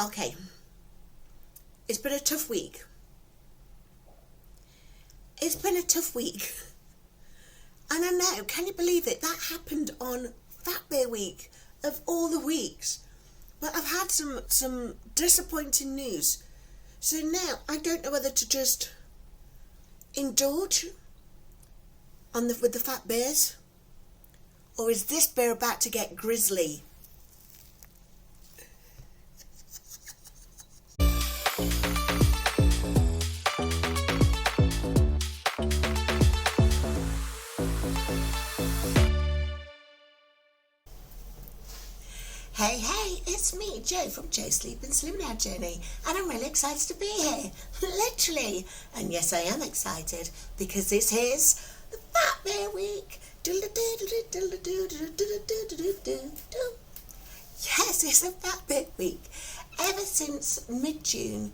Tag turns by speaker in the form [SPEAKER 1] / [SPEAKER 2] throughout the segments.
[SPEAKER 1] Okay, it's been a tough week. It's been a tough week. And I know, can you believe it? That happened on Fat Bear Week of all the weeks. But I've had some disappointing news. So now I don't know whether to just indulge with the fat bears, or is this bear about to get grizzly? Hey, it's me, Jo from Jo's Sleep and Slim Now Journey, and I'm really excited to be here, literally. And yes, I am excited because this is the Fat Bear Week. Yes, it's the Fat Bear Week. Ever since mid-June,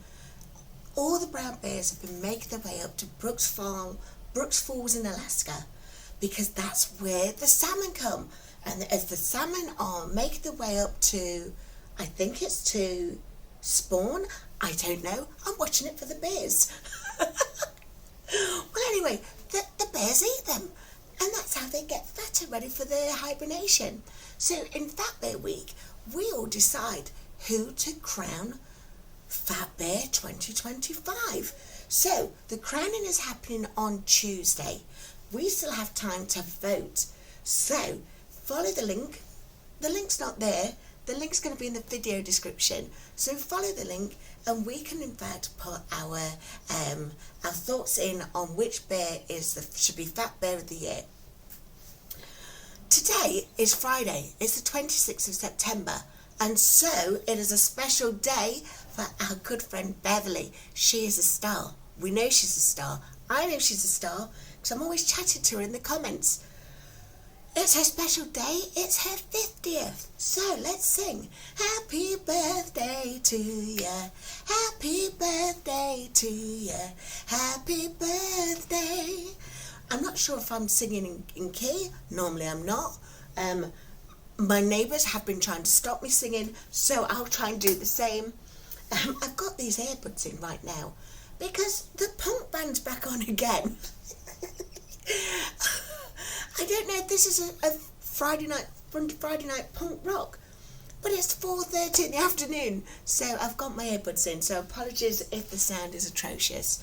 [SPEAKER 1] all the brown bears have been making their way up to Brooks Falls in Alaska, because that's where the salmon come. And as the salmon are making their way up to, I think it's to spawn, I don't know, I'm watching it for the bears. Well, anyway, the bears eat them, and that's how they get fatter, ready for their hibernation. So in Fat Bear Week, we all decide who to crown Fat Bear 2025. So the crowning is happening on Tuesday. We still have time to vote. So follow the link. The link's not there. The link's going to be in the video description. So follow the link, and we can in fact put our thoughts in on which bear should be Fat Bear of the Year. Today is Friday. It's the 26th of September, and so it is a special day for our good friend Beverley. She is a star. We know she's a star. I know she's a star because I'm always chatting to her in the comments. It's her special day, it's her 50th. So let's sing. Happy birthday to ya. Happy birthday to ya. Happy birthday. I'm not sure if I'm singing in key. Normally I'm not. My neighbours have been trying to stop me singing, so I'll try and do the same. I've got these earbuds in right now because the punk band's back on again. I don't know if this is a Friday night punk rock, but it's 4:30 in the afternoon, so I've got my earbuds in, so apologies if the sound is atrocious.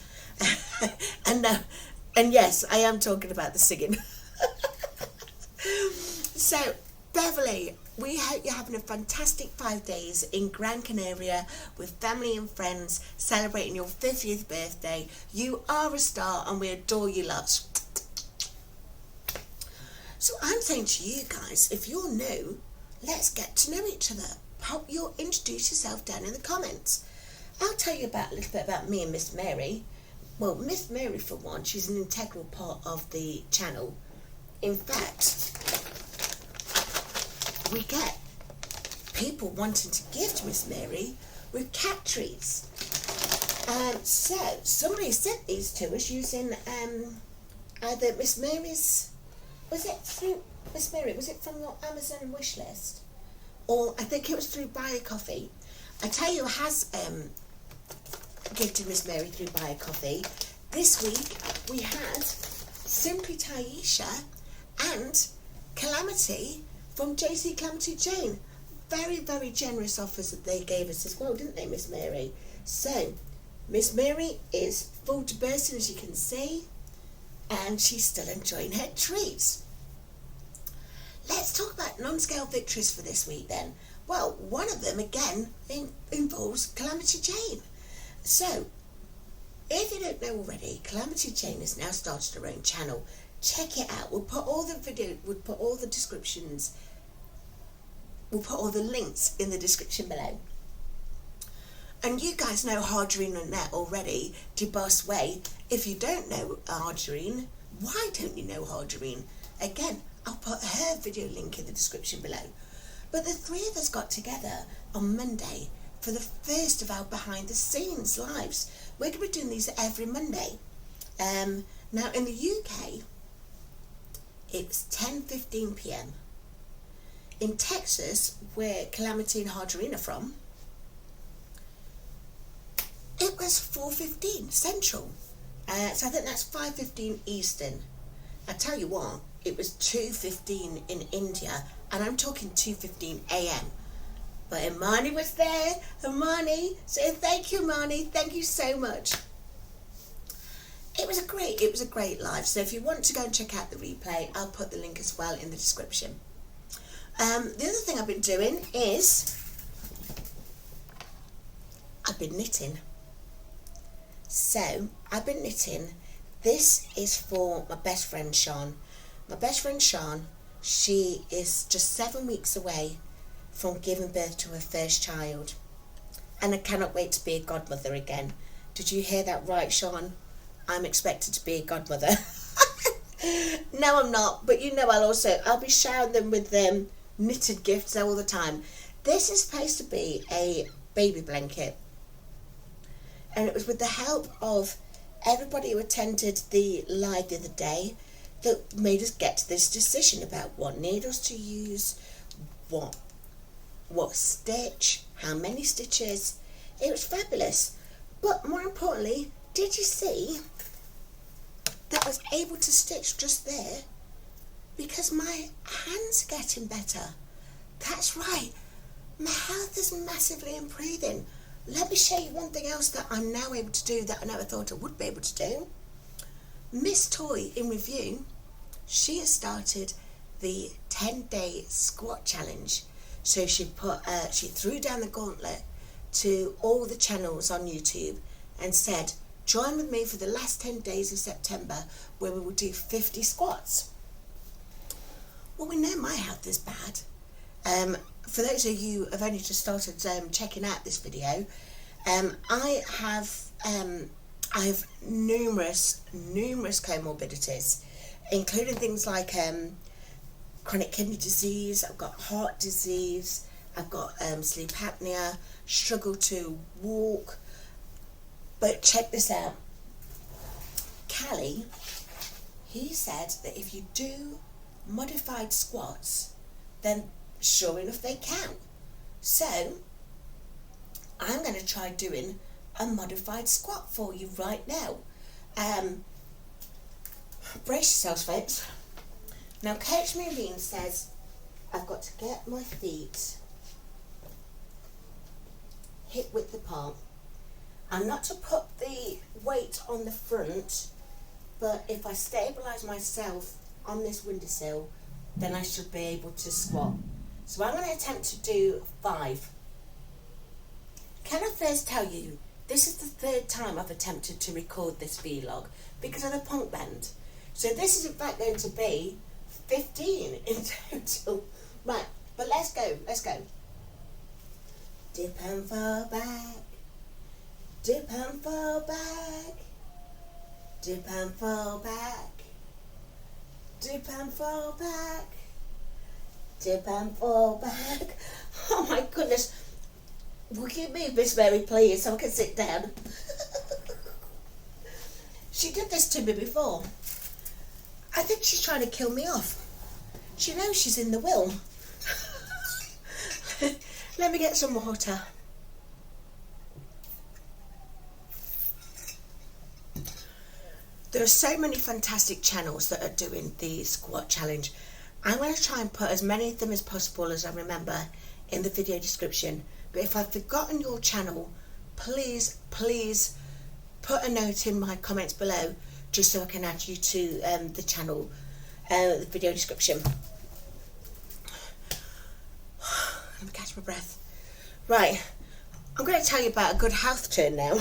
[SPEAKER 1] And yes, I am talking about the singing. So, Beverley, we hope you're having a fantastic 5 days in Gran Canaria with family and friends, celebrating your 50th birthday. You are a star, and we adore you lots. So I'm saying to you guys, if you're new, let's get to know each other. Introduce yourself down in the comments. I'll tell you a little bit about me and Miss Mary. Well, Miss Mary, for one, she's an integral part of the channel. In fact, we get people wanting to gift Miss Mary with cat treats. So somebody sent these to us using either Miss Mary's. Was it through Miss Mary? Was it from your Amazon wish list? Or I think it was through Buy a Coffee. I tell you who has gifted Miss Mary through Buy a Coffee. This week we had Simply Taisha and Calamity from JC Calamity Jane. Very, very generous offers that they gave us as well, didn't they, Miss Mary? So, Miss Mary is full to bursting, as you can see, and she's still enjoying her treats. Let's talk about non-scale victories for this week then. Well, one of them again involves Calamity Jane. So, if you don't know already, Calamity Jane has now started her own channel. Check it out. We'll put all the descriptions, we'll put all the links in the description below. And you guys know Marjorie and that already, de Boss Way. If you don't know Marjorie, why don't you know Marjorie? Again, I'll put her video link in the description below. But the three of us got together on Monday for the first of our behind the scenes lives. We're going to be doing these every Monday. Now in the UK, it's 10:15 p.m. In Texas, where Calamity and Marjorie are from, It was 4:15 Central. So I think that's 5:15 Eastern. I tell you what, it was 2:15 in India, and I'm talking 2:15 a.m. But Imani was there. Imani, so thank you, Imani. Thank you so much. It was a great live. So if you want to go and check out the replay, I'll put the link as well in the description. The other thing I've been doing is I've been knitting. So I've been knitting. This is for my best friend Sean. My best friend Sean, she is just 7 weeks away from giving birth to her first child, and I cannot wait to be a godmother again. Did you hear that right, Sean? I'm expected to be a godmother. No, I'm not, but you know I'll be showering them with knitted gifts all the time. This is supposed to be a baby blanket, and it was with the help of everybody who attended the live the other day that made us get to this decision about what needles to use, what stitch, how many stitches. It was fabulous. But more importantly, did you see that I was able to stitch just there because my hands are getting better? That's right, my health is massively improving. Let me show you one thing else that I'm now able to do that I never thought I would be able to do. Miss Toy in review, she has started the 10-day squat challenge. So she threw down the gauntlet to all the channels on YouTube and said, join with me for the last 10 days of September where we will do 50 squats. Well, we know my health is bad. For those of you who have only just started checking out this video, I have numerous comorbidities, including things like chronic kidney disease, I've got heart disease, I've got sleep apnea, struggle to walk. But check this out. Callie, he said that if you do modified squats, then sure enough they can. So I'm going to try doing a modified squat for you right now. Brace yourselves, folks. Now Coach Maureen says I've got to get my feet hip width apart. I'm not to put the weight on the front, but if I stabilise myself on this windowsill, then I should be able to squat. So I'm going to attempt to do 5. Can I first tell you, this is the 3rd time I've attempted to record this vlog because of the punk band. So this is in fact going to be 15 in total. Right, but let's go. Dip and fall back. Dip and fall back. Dip and fall back. Dip and fall back. Dip and fall back. Oh my goodness. Will you move, Miss Mary, please, so I can sit down? She did this to me before. I think she's trying to kill me off. She knows she's in the will. Let me get some water. There are so many fantastic channels that are doing the squat challenge. I'm going to try and put as many of them as possible as I remember in the video description. But if I've forgotten your channel, please put a note in my comments below just so I can add you to the channel, the video description. Let me catch my breath. Right, I'm going to tell you about a good health turn now.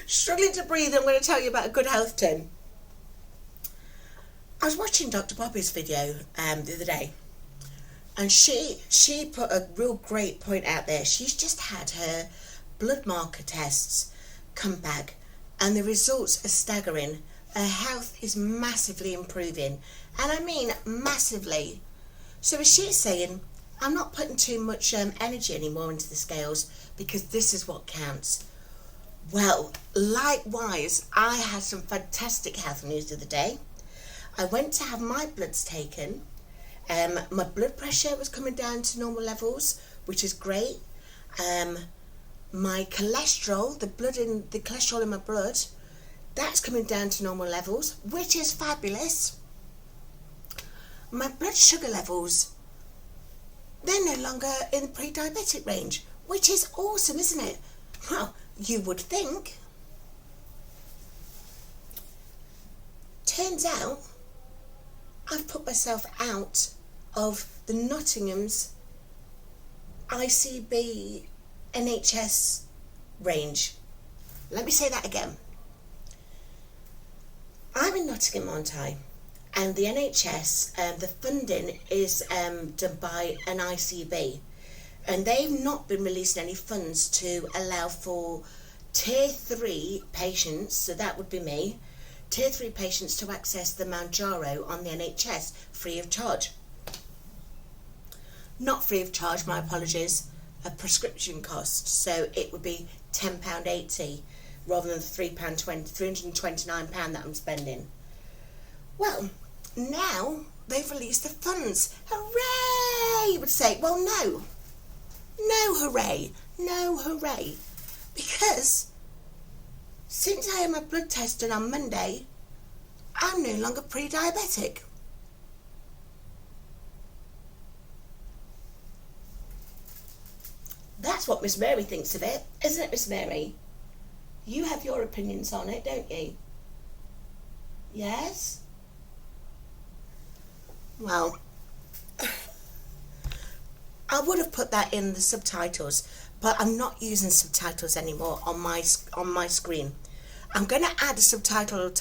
[SPEAKER 1] Struggling to breathe, I'm going to tell you about a good health turn. I was watching Dr. Bobby's video the other day, and she put a real great point out there. She's just had her blood marker tests come back, and the results are staggering. Her health is massively improving, and I mean massively. So as she's saying, I'm not putting too much energy anymore into the scales because this is what counts. Well, likewise, I had some fantastic health news the other day. I went to have my bloods taken. My blood pressure was coming down to normal levels, which is great. My cholesterol, the cholesterol in my blood, that's coming down to normal levels, which is fabulous. My blood sugar levels, they're no longer in the pre-diabetic range, which is awesome, isn't it? Well, you would think. Turns out, I've put myself out of the Nottingham's ICB NHS range. Let me say that again. I'm in Nottingham, aren't I? And the NHS, the funding is done by an ICB. And they've not been releasing any funds to allow for tier 3 patients, so that would be me, tier 3 patients to access the Mounjaro on the NHS free of charge. Not free of charge, my apologies, a prescription cost, so it would be £10.80 rather than £329 that I'm spending. Well, now they've released the funds. Hooray! You would say, well, no. No hooray. No hooray. Because since I had my blood test done on Monday, I'm no longer pre-diabetic. That's what Miss Mary thinks of it, isn't it, Miss Mary? You have your opinions on it, don't you? Yes? Well, I would have put that in the subtitles, but I'm not using subtitles anymore on my screen. I'm going to add a subtitle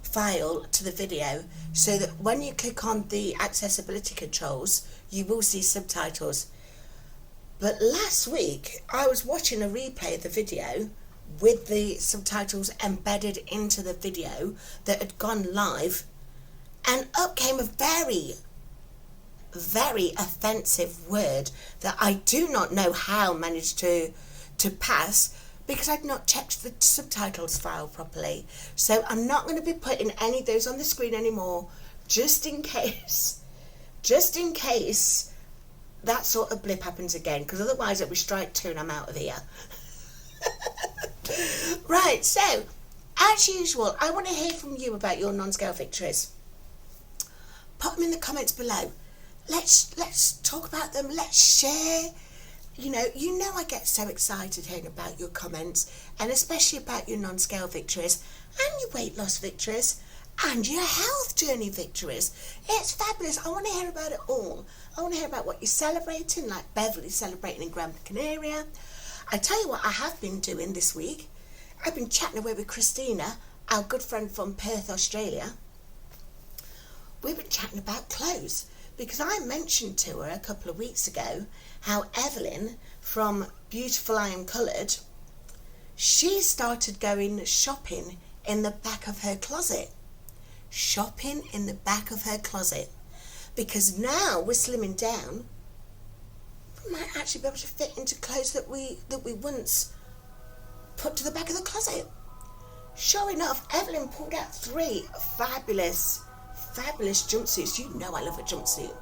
[SPEAKER 1] file to the video so that when you click on the accessibility controls, you will see subtitles. But last week, I was watching a replay of the video with the subtitles embedded into the video that had gone live, and up came a very, very offensive word that I do not know how managed to pass because I'd not checked the subtitles file properly. So I'm not going to be putting any of those on the screen anymore, just in case that sort of blip happens again, because otherwise it'll be strike 2 and I'm out of here. Right, so as usual, I want to hear from you about your non-scale victories. Put them in the comments below. Let's talk about them. Let's share. You know I get so excited hearing about your comments, and especially about your non-scale victories and your weight loss victories and your health journey victories. It's fabulous. I want to hear about it all. I want to hear about what you're celebrating, like Beverley celebrating in Gran Canaria. I tell you what I have been doing this week. I've been chatting away with Christina, our good friend from Perth, Australia. We've been chatting about clothes, because I mentioned to her a couple of weeks ago how Evelyn from Beautiful I Am Coloured, she started going shopping in the back of her closet. Shopping in the back of her closet. Because now we're slimming down, we might actually be able to fit into clothes that we once put to the back of the closet. Sure enough, Evelyn pulled out 3 fabulous jumpsuits. You know I love a jumpsuit.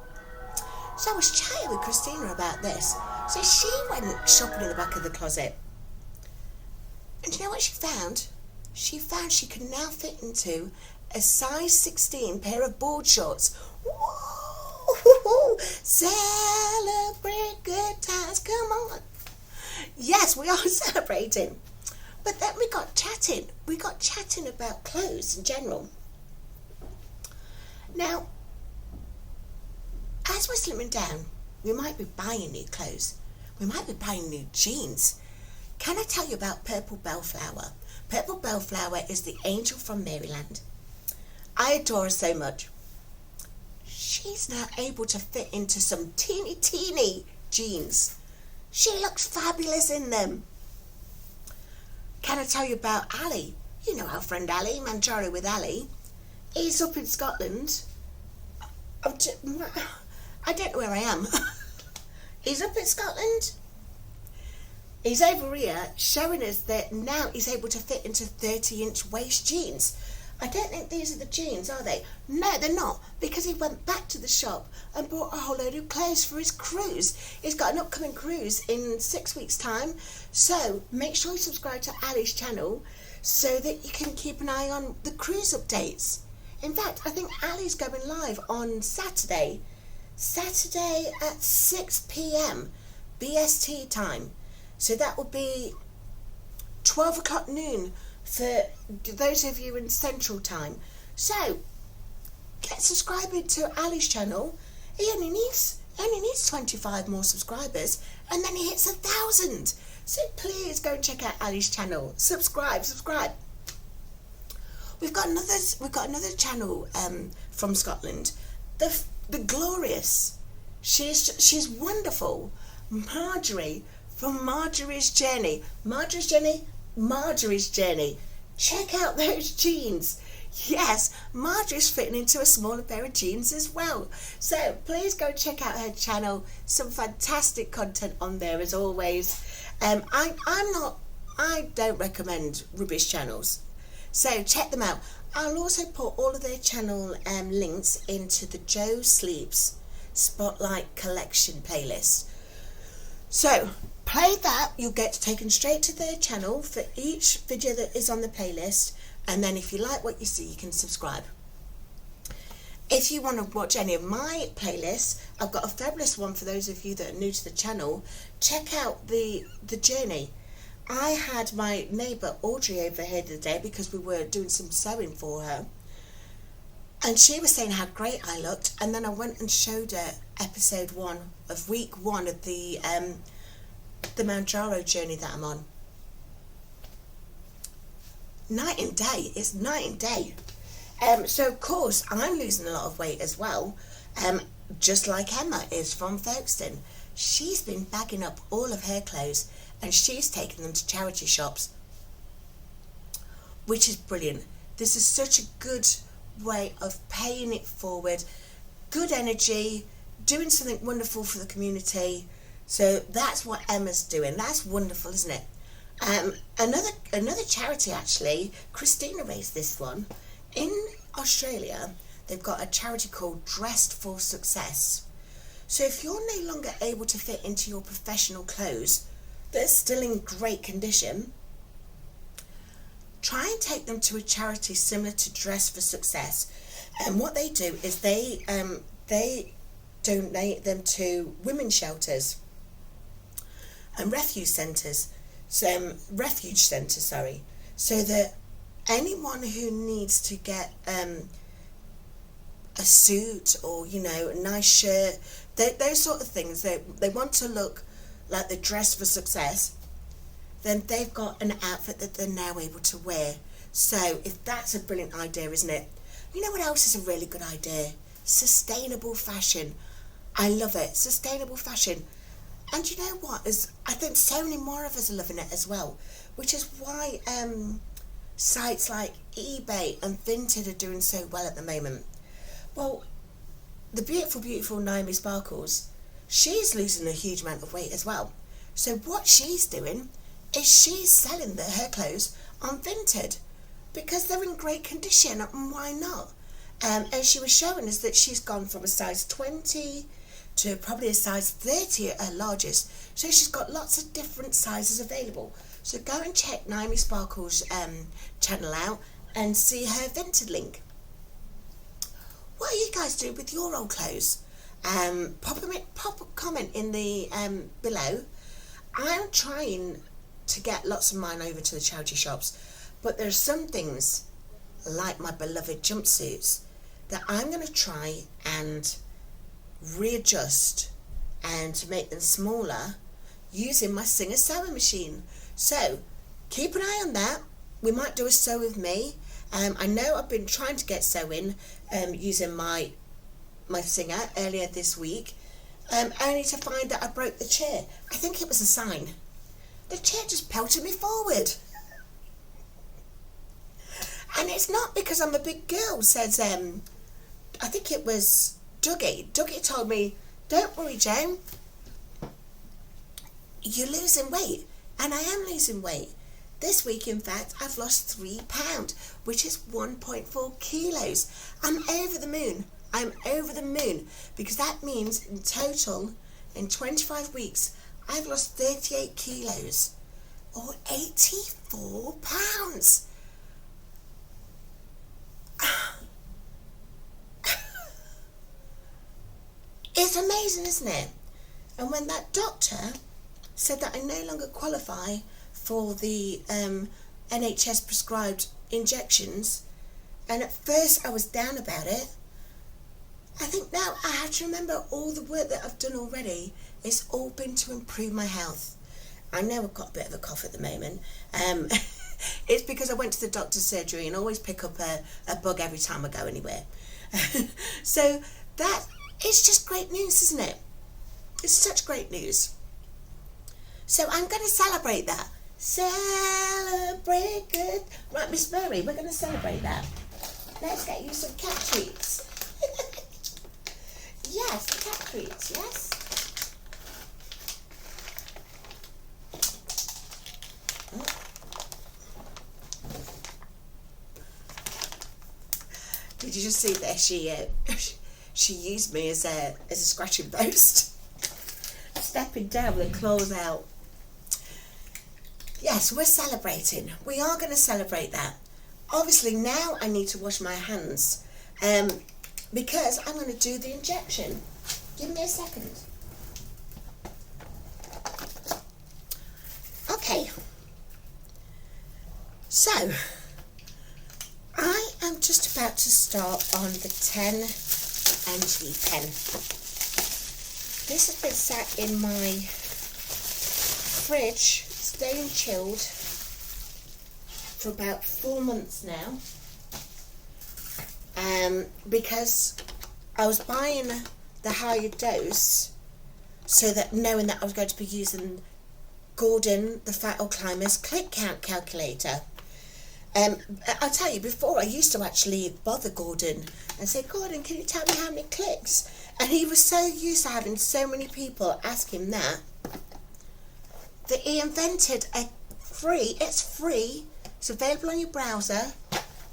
[SPEAKER 1] So I was chatting with Christina about this. So she went shopping in the back of the closet. And do you know what she found? She found she could now fit into a size 16 pair of board shorts. Woo! Celebrate good times, come on. Yes, we are celebrating. But then we got chatting. We got chatting about clothes in general. Now, as we're slimming down, we might be buying new clothes. We might be buying new jeans. Can I tell you about Purple Bellflower? Purple Bellflower is the angel from Maryland. I adore her so much. She's now able to fit into some teeny jeans. She looks fabulous in them. Can I tell you about Ali? You know our friend Ali, Mounjaro with Ali. He's up in Scotland. I don't know where I am. He's up in Scotland. He's over here showing us that now he's able to fit into 30-inch waist jeans. I don't think these are the jeans, are they? No, they're not, because he went back to the shop and bought a whole load of clothes for his cruise. He's got an upcoming cruise in 6 weeks' time, so make sure you subscribe to Ali's channel so that you can keep an eye on the cruise updates. In fact, I think Ali's going live on Saturday at 6 p.m. BST time. So that will be 12 o'clock noon for those of you in Central Time. So get subscribing to Ali's channel. He only needs 25 more subscribers, and then he hits 1,000. So please go and check out Ali's channel. Subscribe. We've got another channel from Scotland, the glorious. She's wonderful. Marjorie from Marjorie's Journey. Marjorie's Journey. Check out those jeans. Yes, Marjorie's fitting into a smaller pair of jeans as well. So please go check out her channel. Some fantastic content on there as always. I don't recommend rubbish channels. So check them out. I'll also put all of their channel links into the Joe Sleeps Spotlight Collection playlist. So play that, you'll get taken straight to their channel for each video that is on the playlist, and then if you like what you see, you can subscribe. If you want to watch any of my playlists, I've got a fabulous one for those of you that are new to the channel. Check out the journey. I had my neighbour Audrey over here today because we were doing some sewing for her, and she was saying how great I looked, and then I went and showed her episode 1 of week 1 of the Mounjaro journey that I'm on. Night and day. It's night and day. So of course I'm losing a lot of weight as well, just like Emma is from Folkestone. She's been bagging up all of her clothes and she's taken them to charity shops, which is brilliant. This is such a good way of paying it forward. Good energy, doing something wonderful for the community. So that's what Emma's doing. That's wonderful, isn't it? Another charity, actually, Christina raised this one. In Australia, they've got a charity called Dressed for Success. So if you're no longer able to fit into your professional clothes, they're still in great condition, try and take them to a charity similar to Dress for Success. And what they do is they donate them to women's shelters and refuge centres, so that anyone who needs to get a suit or, you know, a nice shirt, those sort of things, they want to look like they're dressed for success, then they've got an outfit that they're now able to wear. So if that's a brilliant idea, isn't it? You know what else is a really good idea? Sustainable fashion. I love it. Sustainable fashion. And you know what? I think so many more of us are loving it as well, which is why sites like eBay and Vinted are doing so well at the moment. Well, the beautiful Naomi Sparkles, she's losing a huge amount of weight as well. So what she's doing is she's selling her clothes on Vinted because they're in great condition, and why not? And she was showing us that she's gone from a size 20 to probably a size 30 at her largest. So she's got lots of different sizes available. So go and check Naomi Sparkles' channel out and see her Vinted link. What do you guys do with your old clothes? Pop a comment in the below. I'm trying to get lots of mine over to the charity shops, but there's some things like my beloved jumpsuits that I'm going to try and readjust and make them smaller using my Singer sewing machine. So keep an eye on that. We might do a sew with me. I know I've been trying to get sewing using my Singer earlier this week, only to find that I broke the chair. I think it was a sign. The chair just pelted me forward. And it's not because I'm a big girl, says, I think it was Dougie. Dougie told me, don't worry, Joan, you're losing weight. And I am losing weight. This week, in fact, I've lost 3 pounds, which is 1.4 kilos. I'm over the moon. I'm over the moon, because that means in total, in 25 weeks, I've lost 38 kilos, or 84 pounds. It's amazing, isn't it? And when that doctor said that I no longer qualify for the NHS prescribed injections, and at first I was down about it, I think now I have to remember all the work that I've done already. It's all been to improve my health. I know I've got a bit of a cough at the moment. It's because I went to the doctor's surgery and always pick up a bug every time I go anywhere. So that, it's just great news, isn't it? It's such great news. So I'm going to celebrate that. Celebrate good. Right, Miss Mary, we're going to celebrate that. Let's get you some cat treats. Yes, cat treats, yes. Oh. Did you just see there? She used me as a scratching post. Stepping down with the claws out. Yes, we're celebrating. We are going to celebrate that. Obviously now I need to wash my hands because I'm going to do the injection. Give me a second. Okay. So, I am just about to start on the 10 mg pen. This has been sat in my fridge, staying chilled, for about 4 months now. Because I was buying the higher dose, so that knowing that I was going to be using Gordon, the Fat Old Climbers click count calculator. I'll tell you, before I used to actually bother Gordon and say, Gordon, can you tell me how many clicks? And he was so used to having so many people ask him that he invented a free, it's available on your browser,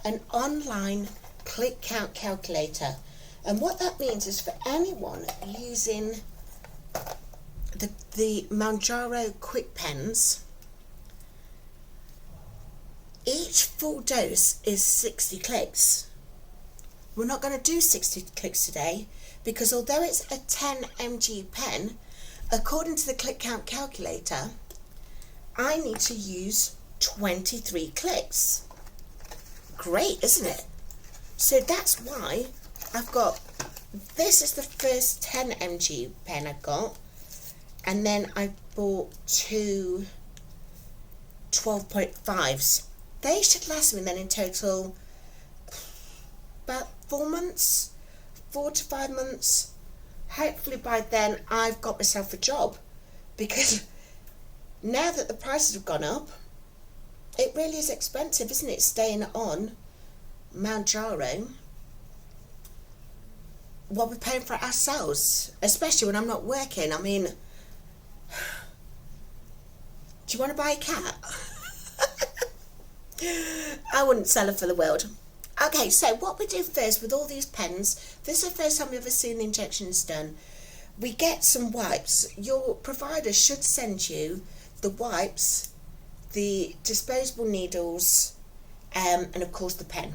[SPEAKER 1] an online click count calculator. And what that means is for anyone using the Mounjaro quick pens, each full dose is 60 clicks. We're not going to do 60 clicks today, because although it's a 10 mg pen, according to the click count calculator, I need to use 23 clicks. Great, isn't it? So that's why I've got, this is the first 10 mg pen I've got, and then I bought 2 12.5s. They should last me then in total about 4 months, 4 to 5 months. Hopefully by then I've got myself a job, because now that the prices have gone up, it really is expensive, isn't it, staying on Mounjaro, what we're paying for it ourselves, especially when I'm not working. I mean, do you want to buy a cat? I wouldn't sell her for the world. Okay, so what we do first with all these pens, this is the first time we've ever seen the injections done. We get some wipes. Your provider should send you the wipes, the disposable needles, and of course the pen.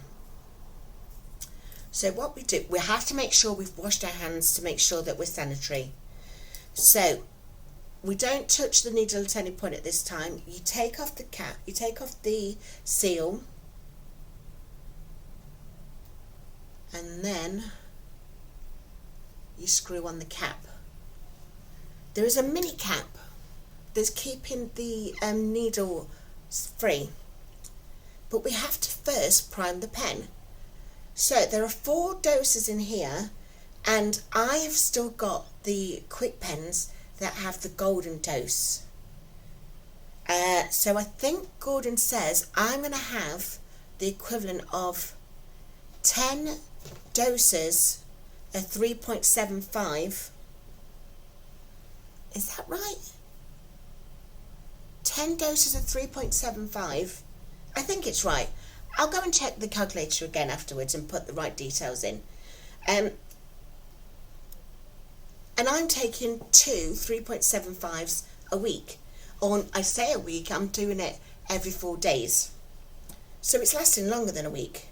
[SPEAKER 1] So what we do, we have to make sure we've washed our hands to make sure that we're sanitary. So we don't touch the needle at any point at this time. You take off the cap, you take off the seal, and then you screw on the cap. There is a mini cap that's keeping the needle free, but we have to first prime the pen. So there are 4 doses in here, and I've still got the quick pens that have the golden dose. So I think Gordon says I'm going to have the equivalent of 10 doses of 3.75. Is that right? 10 doses of 3.75. I think it's right. I'll go and check the calculator again afterwards and put the right details in. And I'm taking 2 3.75s a week. Or I say a week, I'm doing it every 4 days. So it's lasting longer than a week.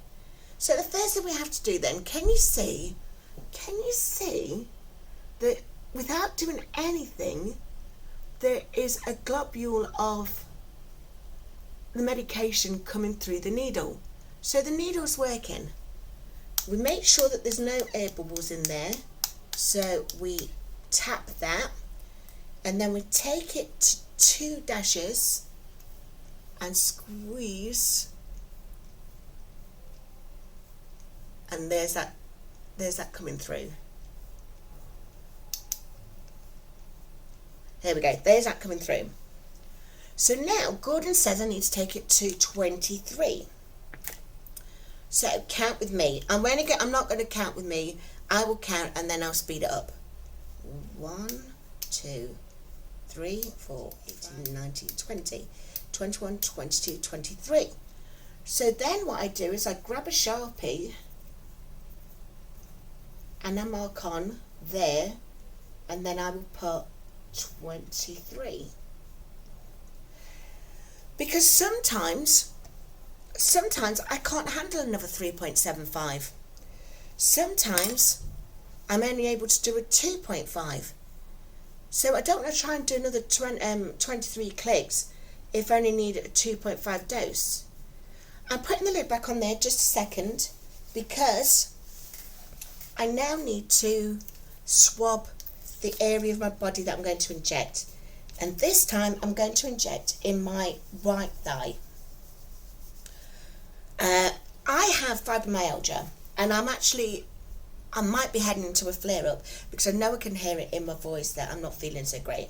[SPEAKER 1] So the first thing we have to do then, can you see that without doing anything, there is a globule of the medication coming through the needle. So the needle's working. We make sure that there's no air bubbles in there. So we tap that, and then we take it to 2 dashes and squeeze, and there's that coming through. There we go, there's that coming through. So now Gordon says I need to take it to 23. So count with me. I'm not going to count with me. I will count and then I'll speed it up. 1, 2, 3, 4, 18, 19, 20, 21, 22, 23. So then what I do is I grab a Sharpie and I mark on there, and then I will put 23. Because sometimes I can't handle another 3.75. Sometimes I'm only able to do a 2.5. So I don't want to try and do another 23 clicks if I only need a 2.5 dose. I'm putting the lid back on there just a second because I now need to swab the area of my body that I'm going to inject. And this time I'm going to inject in my right thigh. I have fibromyalgia, and I might be heading into a flare-up because I know I can hear it in my voice that I'm not feeling so great.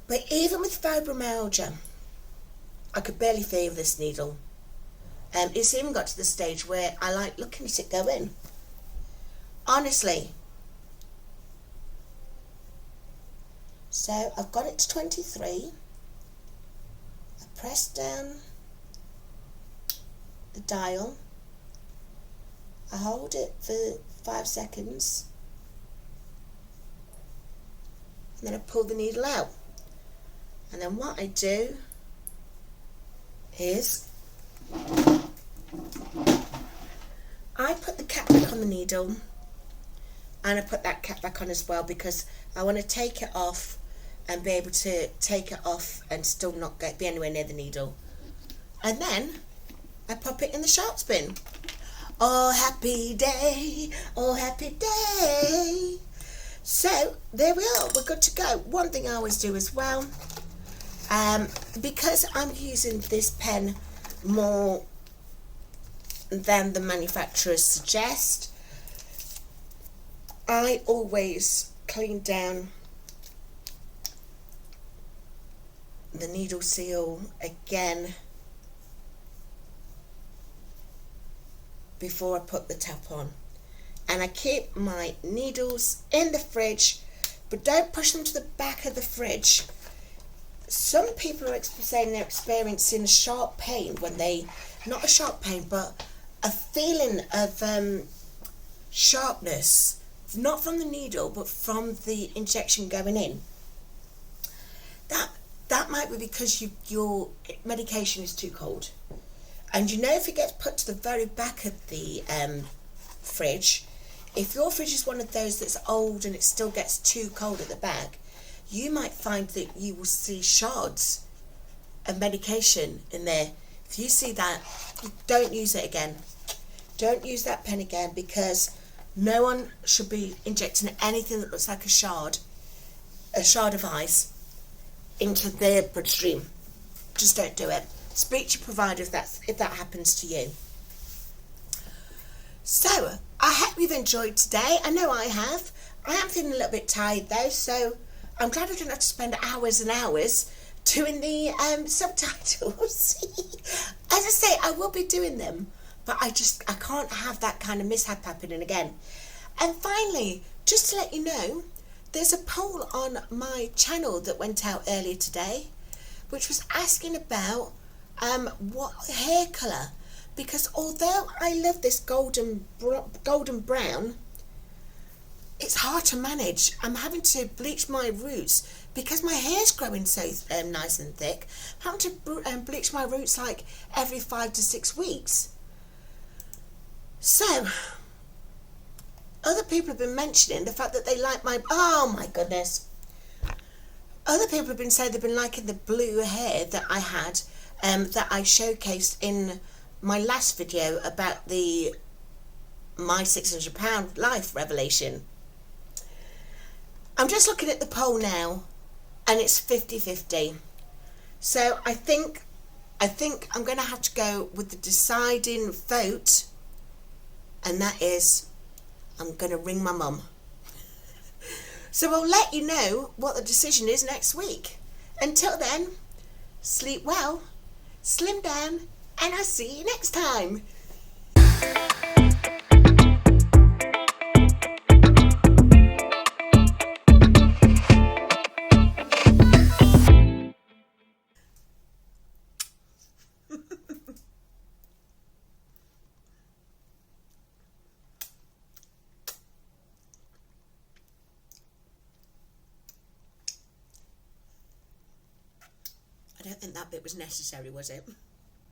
[SPEAKER 1] But even with fibromyalgia, I could barely feel this needle. It's even got to the stage where I like looking at it go in. Honestly. So I've got it to 23. I press down the dial. I hold it for 5 seconds. And then I pull the needle out. And then what I do is I put the cap back on the needle, and I put that cap back on as well because I want to take it off and be able to take it off and still not be anywhere near the needle. And then I pop it in the sharps bin. Oh happy day, oh happy day. So there we are, we're good to go. One thing I always do as well, because I'm using this pen more than the manufacturers suggest, I always clean down the needle seal again before I put the top on. And I keep my needles in the fridge, but don't push them to the back of the fridge. Some people are saying they're experiencing a sharp pain when they, not a sharp pain, but a feeling of sharpness, not from the needle, but from the injection going in. That might be because your medication is too cold. And you know, if it gets put to the very back of the fridge, if your fridge is one of those that's old and it still gets too cold at the back, you might find that you will see shards of medication in there. If you see that, don't use it again. Don't use that pen again, because no one should be injecting anything that looks like a shard of ice into their bloodstream. Just don't do it. Speak to your provider if that happens to you. So, I hope you've enjoyed today. I know I have. I am feeling a little bit tired though, so I'm glad I didn't have to spend hours and hours doing the subtitles. As I say, I will be doing them, but I can't have that kind of mishap happening again. And finally, just to let you know, there's a poll on my channel that went out earlier today. which was asking about what hair colour, because although I love this golden brown, it's hard to manage. I'm having to bleach my roots because my hair's growing so nice and thick. I'm having to bleach my roots like every 5 to 6 weeks. So other people have been mentioning the fact that they like my, oh my goodness, other people have been saying they've been liking the blue hair that I had, that I showcased in my last video about my £600 life revelation. I'm just looking at the poll now, and it's 50-50. So I think I'm going to have to go with the deciding vote, and that is I'm going to ring my mum. So I'll let you know what the decision is next week. Until then, sleep well, slim down, and I'll see you next time. I don't think that bit was necessary, was it?